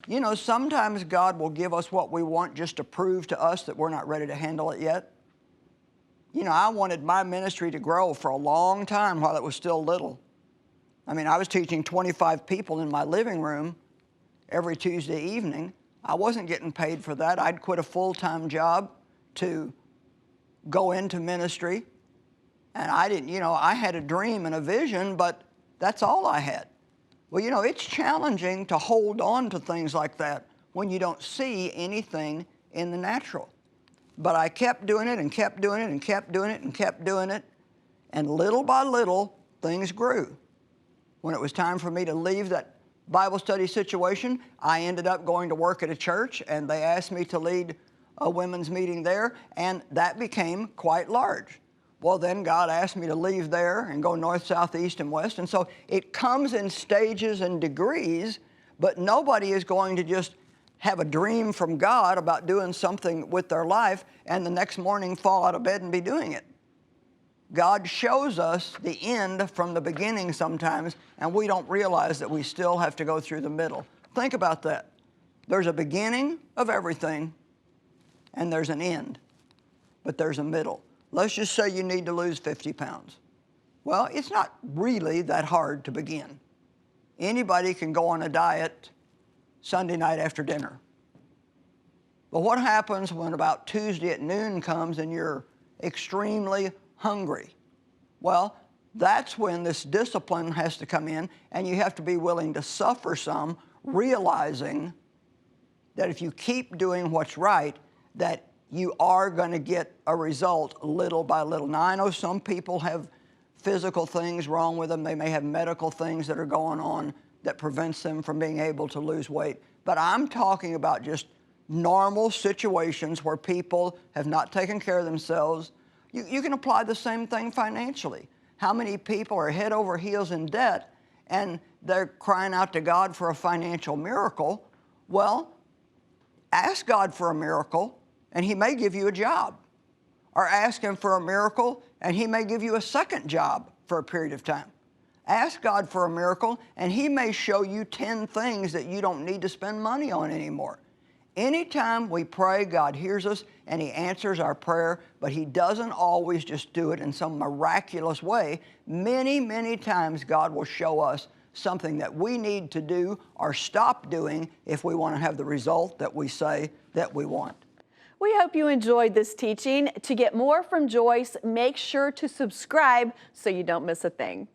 You know, sometimes God will give us what we want just to prove to us that we're not ready to handle it yet. You know, I wanted my ministry to grow for a long time while it was still little. I mean, I was teaching 25 people in my living room every Tuesday evening. I wasn't getting paid for that. I'd quit a full-time job to go into ministry. And I didn't, you know, I had a dream and a vision, but that's all I had. Well, you know, it's challenging to hold on to things like that when you don't see anything in the natural. But I kept doing it and kept doing it and kept doing it and kept doing it. And little by little, things grew. When it was time for me to leave that Bible study situation, I ended up going to work at a church, and they asked me to lead a women's meeting there, and that became quite large. Well, then God asked me to leave there and go north, south, east, and west. And so it comes in stages and degrees, but nobody is going to just have a dream from God about doing something with their life and the next morning fall out of bed and be doing it. God shows us the end from the beginning sometimes, and we don't realize that we still have to go through the middle. Think about that. There's a beginning of everything, and there's an end, but there's a middle. Let's just say you need to lose 50 pounds. Well, it's not really that hard to begin. Anybody can go on a diet Sunday night after dinner. But what happens when about Tuesday at noon comes and you're extremely hungry? Well, that's when this discipline has to come in, and you have to be willing to suffer some, realizing that if you keep doing what's right, that you are going to get a result little by little. Now, I know some people have physical things wrong with them. They may have medical things that are going on that prevents them from being able to lose weight. But I'm talking about just normal situations where people have not taken care of themselves. You can apply the same thing financially. How many people are head over heels in debt and they're crying out to God for a financial miracle? Well, ask God for a miracle, and He may give you a job. Or ask Him for a miracle, and He may give you a second job for a period of time. Ask God for a miracle, and He may show you 10 things that you don't need to spend money on anymore. Anytime we pray, God hears us and He answers our prayer, but He doesn't always just do it in some miraculous way. Many, many times God will show us something that we need to do or stop doing if we want to have the result that we say that we want. We hope you enjoyed this teaching. To get more from Joyce, make sure to subscribe so you don't miss a thing.